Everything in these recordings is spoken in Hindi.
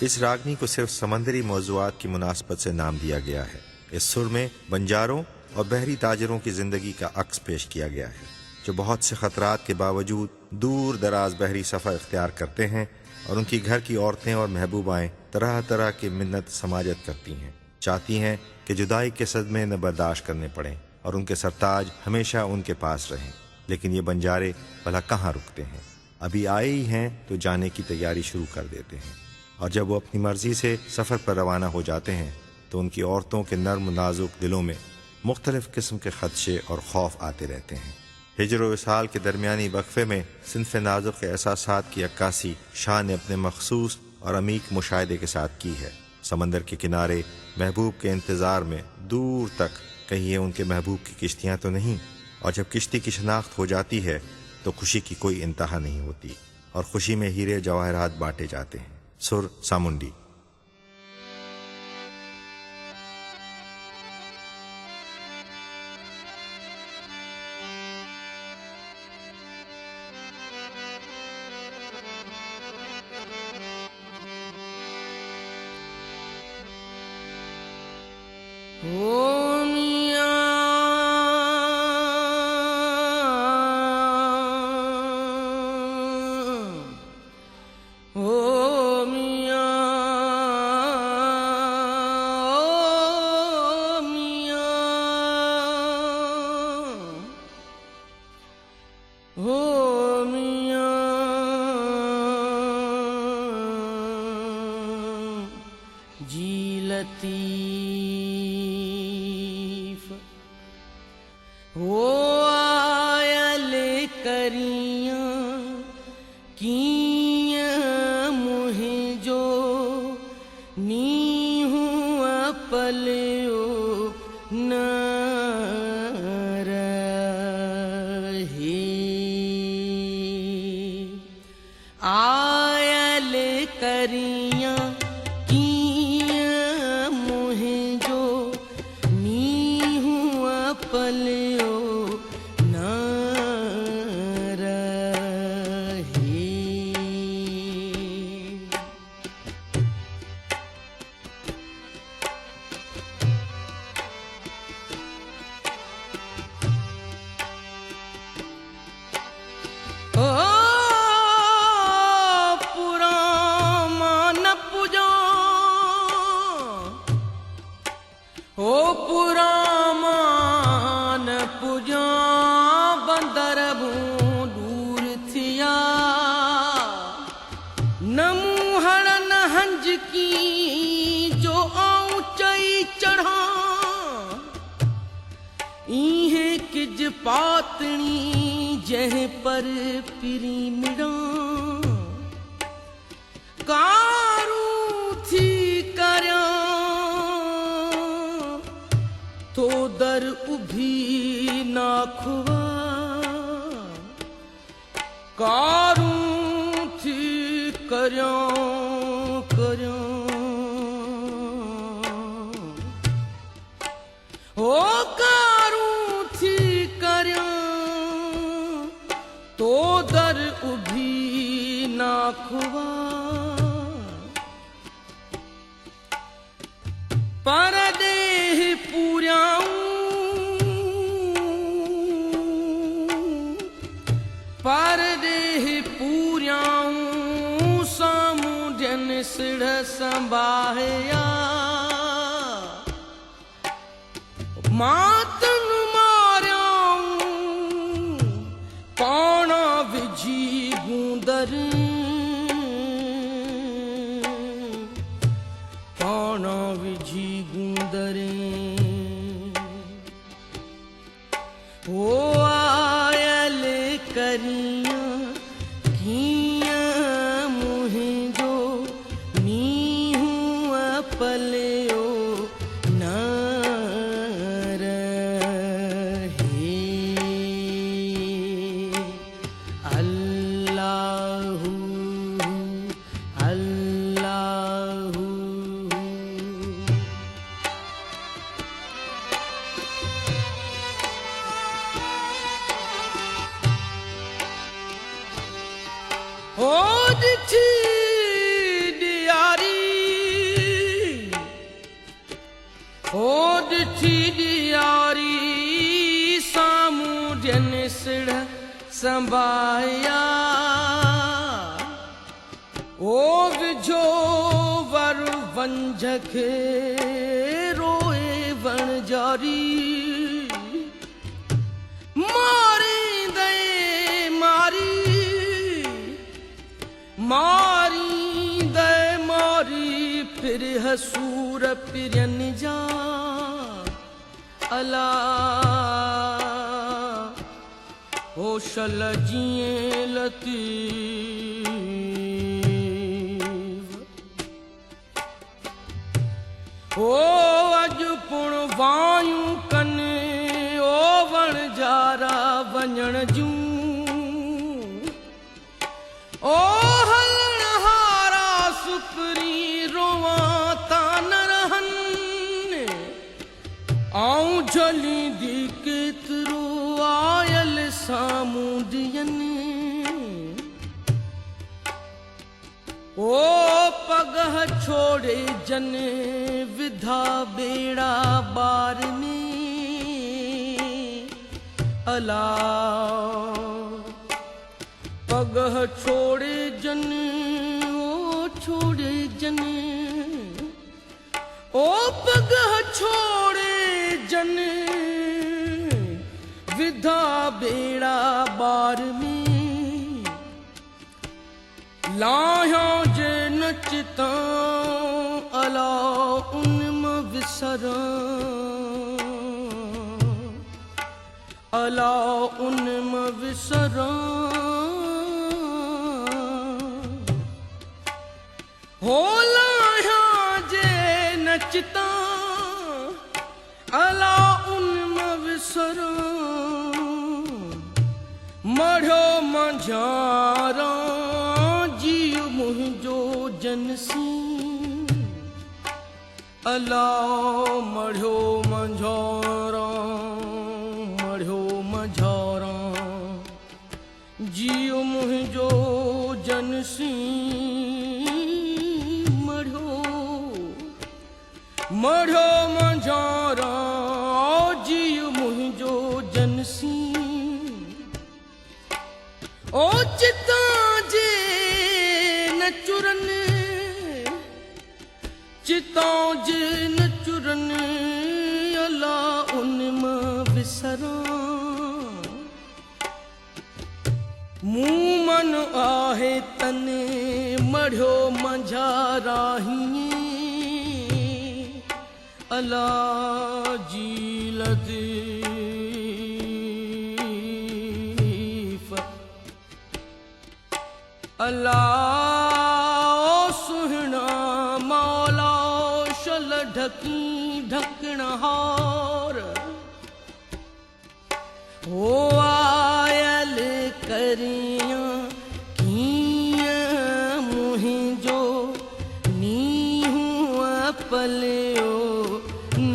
इस रागनी को सिर्फ समंदरी मौज़ूआत की मुनासबत से नाम दिया गया है। इस सुर में बंजारों और बहरी ताजरों की ज़िंदगी का अक्स पेश किया गया है, जो बहुत से ख़तरात के बावजूद दूर दराज बहरी सफ़र इख्तियार करते हैं और उनकी घर की औरतें और महबूबाएँ तरह तरह की मिन्नत समाजत करती हैं, चाहती हैं कि जुदाई के सदमे न बर्दाश्त करने पड़ें और उनके सरताज हमेशा उनके पास रहें। लेकिन ये बंजारे भला कहाँ रुकते हैं, अभी आए ही हैं तो जाने की तैयारी शुरू कर देते हैं, और जब वो अपनी मर्ज़ी से सफ़र पर रवाना हो जाते हैं तो उनकी औरतों के नर्म नाजुक दिलों में मुख्तलिफ़ किस्म के ख़दशे और खौफ आते रहते हैं। हिजर व विसाल के दरमियानी वक्फे में सिनफ़ नाजुक एहसासात की अक्कासी शाह ने अपने मखसूस और अमीक मुशाहिदे के साथ की है। समंदर के किनारे महबूब के इंतज़ार में दूर तक कहीं ये उनके महबूब की किश्तियाँ तो नहीं, और जब किश्ती की शनाख्त हो जाती है तो खुशी की कोई इंतहा नहीं होती और खुशी में हीरे जवाहरात बांटे जाते हैं। सुर सामुंडी। लतीफ हो आयल करियां कियां मुहे जो नीहू अपलियो न रहे आयल करियां पलियो न रहे ओ पुरामा न पूजा ओ पुरामा पुजा बंदर दूर थिया नमूहर न हंज की जो ऊंचाई चढ़ा इहे किज पातनी जह पर पिरी मिड़ा कारू थी करया तो दर उभी ना खुआ कारू थी करया करया ओ कारू थी करया तो दर उभी ना खुआ परदेह पूर्याऊं परदेह पूर्याऊं सामुझन सिढ़ संभाया मातन मार्याऊं पाना विझी गूंदर पाना विझी गूंदरे ओ आयल करियां कियां मुहे जो नीहू अपलियो न रहे अल्लाहू अल्लाहू हो दिठी दियारी संभाया ओ विझो वर वंझक रोए वणजारी मारी दे मारी मारी दे मारी फिर हसूर पिरन जा अला होशल जिए लतीफ ओ अज पुण वायू कने ओ वणजारा वञण जूं ओ हलण हारा सुपरी रोवां ता न रहन आऊं झली दी केतिरो आयल सामूंडियन ओ पगह छोड़े जन विधा बेड़ा बार में अला पगह छोड़े जन ओ छोड़े जन ओ पगह छोड़े जन विधा बेड़ा बार में लाया जे नचता अला उनम विसरा अला उनम विसरा हो लाया जे नचता अला उनम विसरा मढ़ो मंझारा जीव मुंहिंजो जनसी अला मढ़ो मंझारा मढ़ो मंझारा जीव मुंहिंजो जनसी मढ़ो मढ़ो मंझारा जीव मुंहिंजो जनसी ओ चिता जे न चुरन चिता जे न चुरन अला उनम विसरा मूं मन आहे तने मढ़ो मंझारा हीअं अला जी लतीफ अला सुहिणा मौला शल ढकी ढकण हार हो आयल करियां कीअं मुंहिंजो नीहूं पलियो न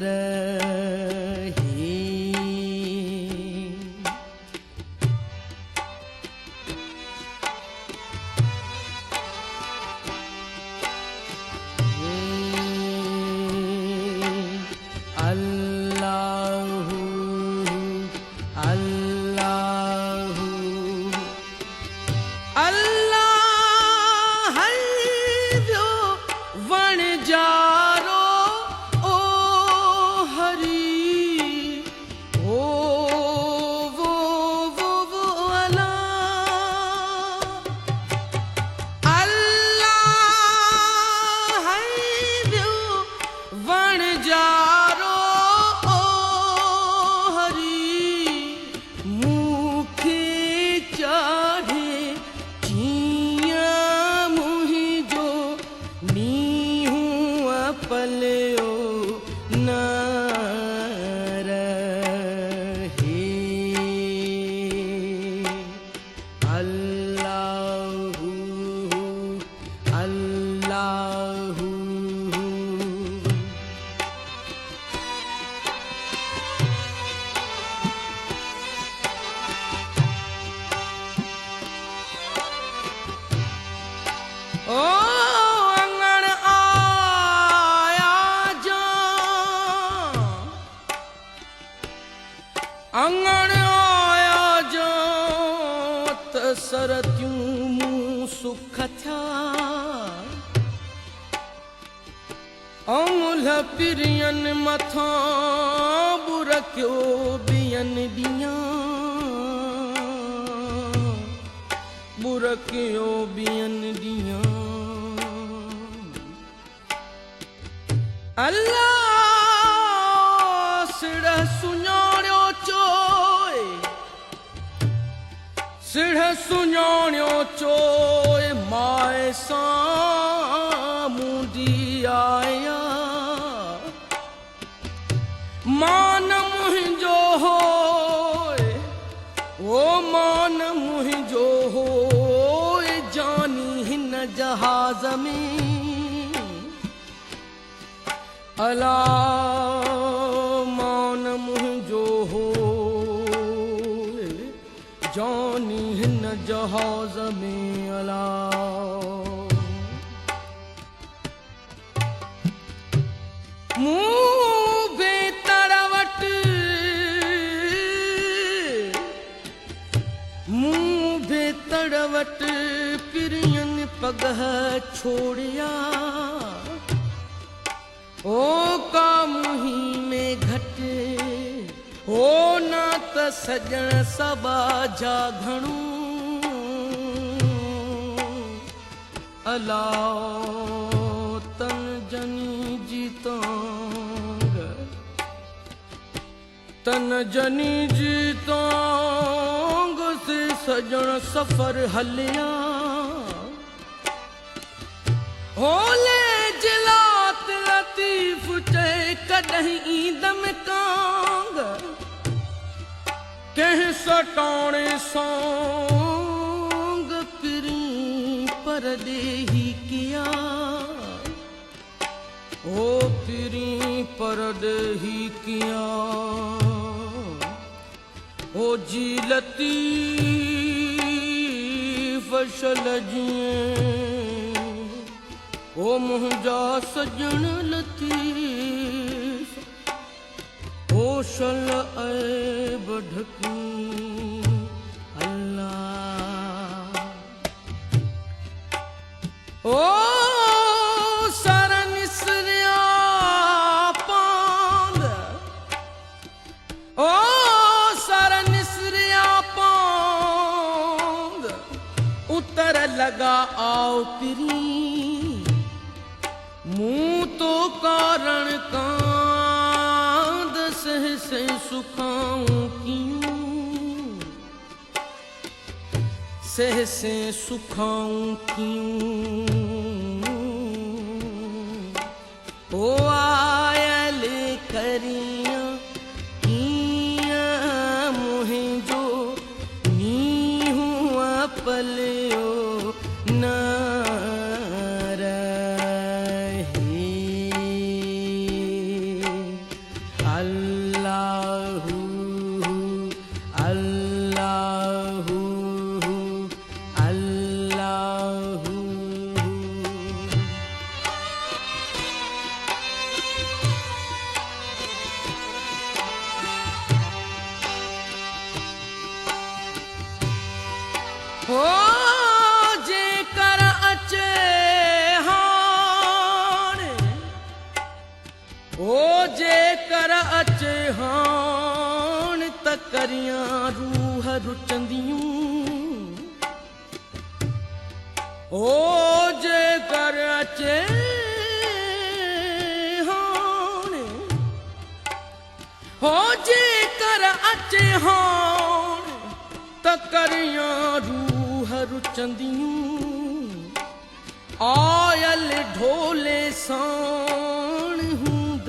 रहे अल्लाहु अल्लाहु अल्लाह है जो वणजारो सुख था अमुल पिरियन मथा बुरक्यो बियन दिया बुरक्यो बियन दिया अल्लाह सिड़ सुञाणियो चोए सिड़ सुञाणियो चोए माए साम्हूं दी आया मान मुंहिंजो होए ओ मान मुंहिंजो होए जानी हिन जहाज़ में अला मान मुंहिंजो होए जानी हिन जहाज़ में अला मुंह बेतड़वट पिरियन पगह छोड़िया ओ का मुही में घटे हो ना त सजण सबा जा घणू अला तन जनी जीतांग तन जनी जीतांग से सजण सफर हलिया होले जिलात लतीफ चे कॾहिं ईंदम कांग कंहिं सटाणे सोंग पिरी परदेही किया ओ पिरी परदेही किया ओ जी लतीफ शल जिए ओ मुंहिंजा सजण लतीफ ओ शल ऐब ढकी अल्लाह ओ सर निसरिया पांद ओ सर निसरिया पांद उतर लगा आओ पिरी मुँह तो कारण कांद से सुखाऊं क्यों सह से सुखाऊं क्यों ओ आयल करिया किया मुंहिंजो नीहुआ पलियो न हो जेकर अचे हाणे ओ जेकर अचे हाणे त करियां रूह रुचंदियूं ओ जेकर अचे हाणे हो जेकर अचे हाणे त करियां रूह रुचंदियूं आयल ढोले साण हूंद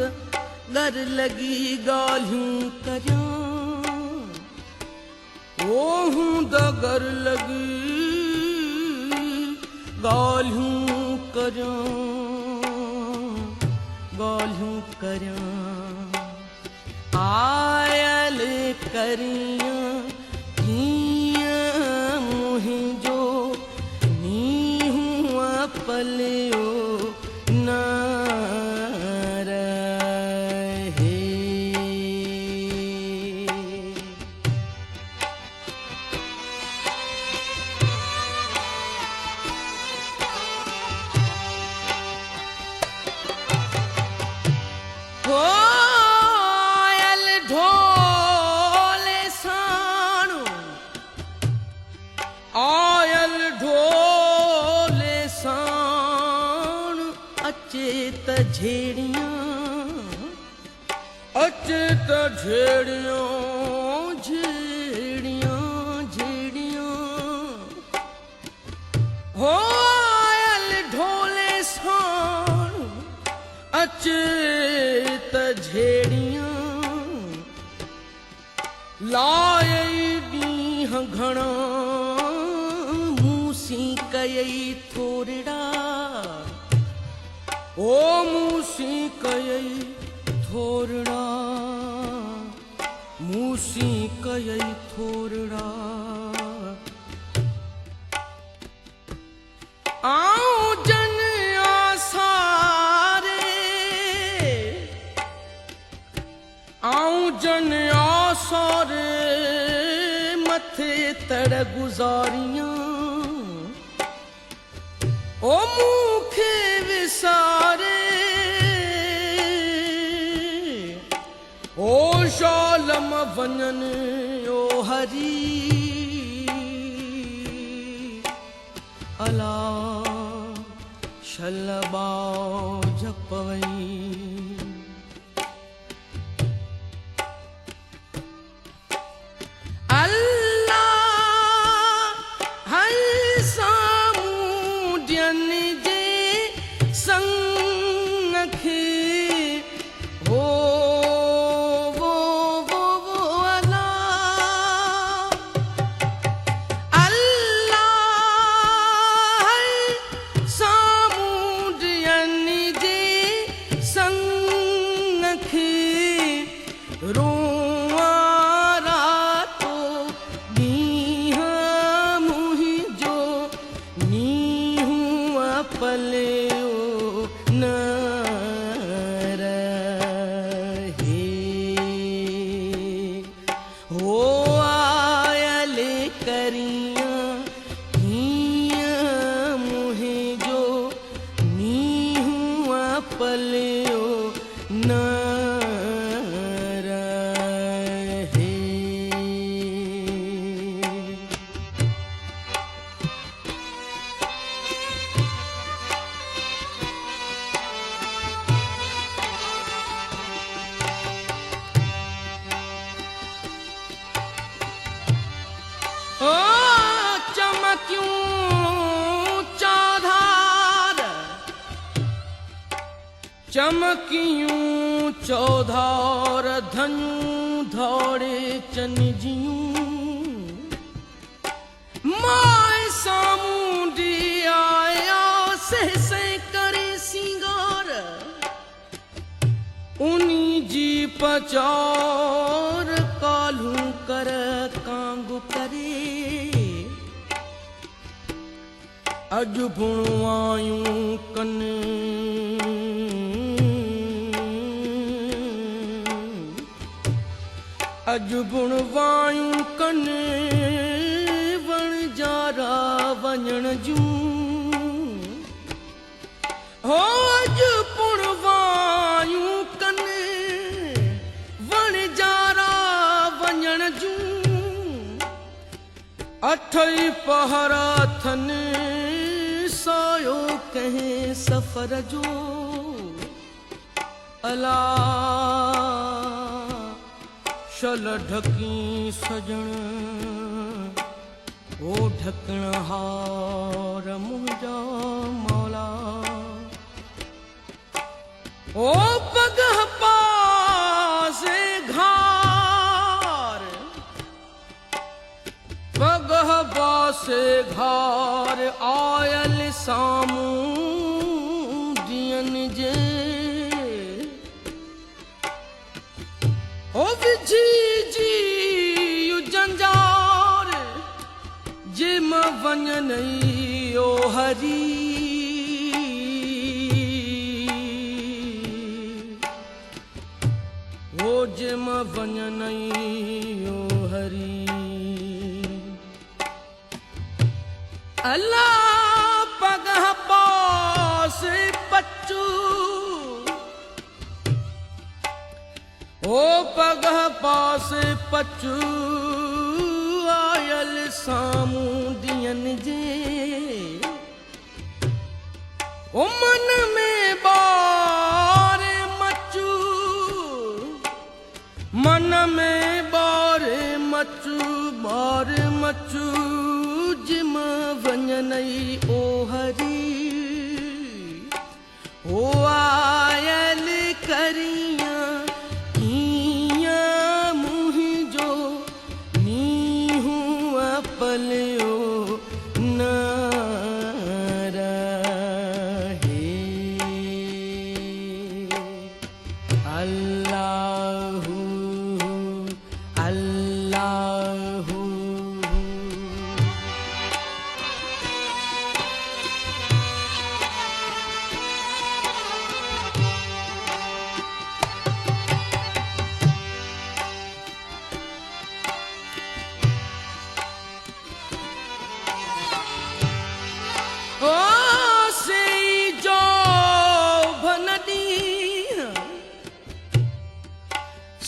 घर लगी ॻाल्हियूं करियां ओ हूंद घर लगी ॻाल्हियूं करियां आयल करियां कीअं मुंहिंजो नीहुआ पलियो न रहे अचेत झेड़ियां अचेत झेड़ियां झेड़ियां झेड़ियां हो आयल ढोले साण अचेत झेड़ियां लाए ॾींह घणा मूसी कयई थोरड़ा ओ मूसी कयई थोरड़ा मूसी कयई थोरड़ा आऊं जन आसारे आऊं जन आसारे मथे तड़ गुजारियां ओ मूखे विसारे ओ शालम वञन ओ हरी अला शलबाओ जपवई चमकियूं चौधार धन्यूं धौड़े चनजियूं माए सामूंडी आया से करे सिंगार उनी जी पचार कालू कर कांगु करे अज बुणवायूं कन अज बुणवायूं कन वण जारा वञण जूं हो अज बुणवायूं कन वण जारा वञण जूं अठई पहरा थन सायो कंहिं सफ़र जो अला शल ढकी सजण ओ ढकण हार मुंहिंजा मौला ओ पगह पासे घार पगह पासे घार आयल सामूं ॾींहंनि जे ओ विझी जी यू जंजार जिम वञनई ओ हरी ओ जिम वञनई ओ हरी अल्लाह पगह पास पचू ओ पगह पास पचू आयल सामूं ॾींहंनि जे ओ मन में में बार मचू जिम वञनई ओ हरी ओ आयल करियां कीअं मुंहिंजो नीहूं पलियो न रहे अल्लाहु अल्लाहु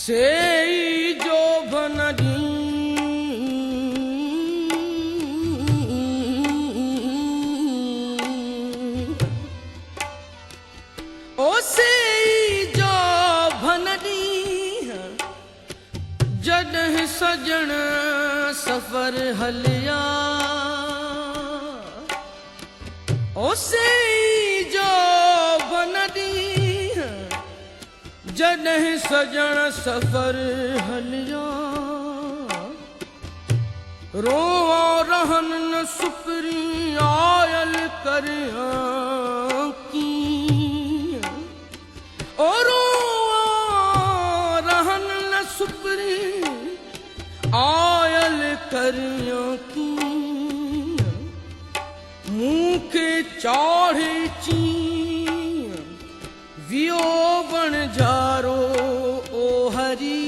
sei jovanadi जॾहिं सजण सफ़र हलिया ओसे जovanadi जॾहिं सजण सफ़र हलिया रोआ रहन न सुपरी आयल करियां कीअं ओ रोआ रहन न सुपरी आयल करियां कीअं मूंखे चाढ़े चीअं वियो वणजारो ओ हरी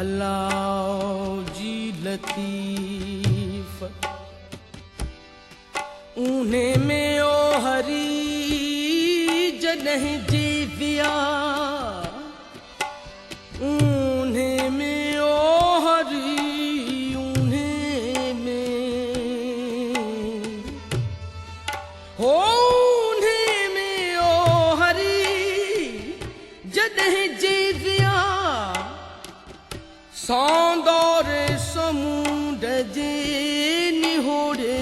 अल्लाह जी लतीफ़ उने में ओ हरी जॾहिं जी विया उने में ओ हरी उने में हो उने में ओ हरी जॾहिं जी विया सांदोरे समुंड जे निहोड़े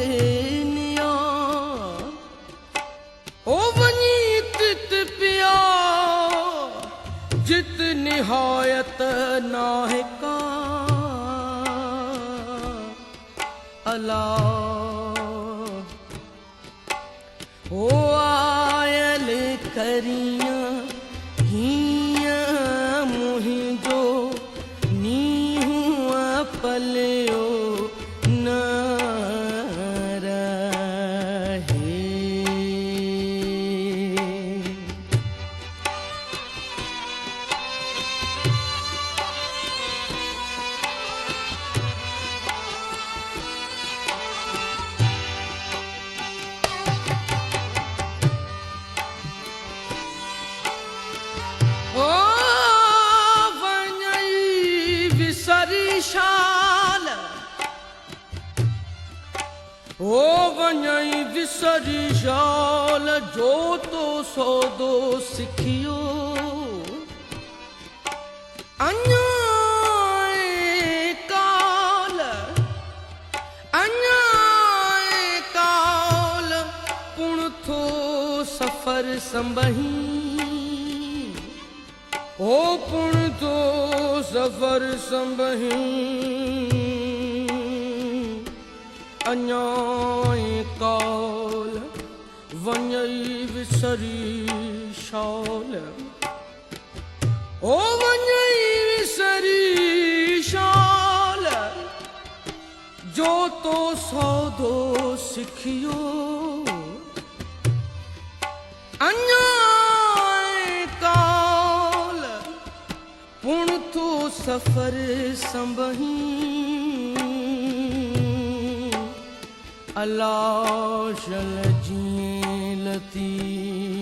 निया ओ वनी तित पिया जित निहायत नाहिका अल्लाह ओ आयल करियां हीअं मुंहिंजो पलियो न रहे ओ वञई विसरी शाल ओ वञई विसरी शाल जो तो सौदो सिखियो अञा काल पुण थो सफ़र संभही ओ पुण तो सफ़र संभही अन्याय काल वञई विसरी शाल ओ वञई विसरी शाल जो तो सौदो सिखियो अन्याय काल पुण तो सफ़र संभही अल्लाह शल जी लतीफ़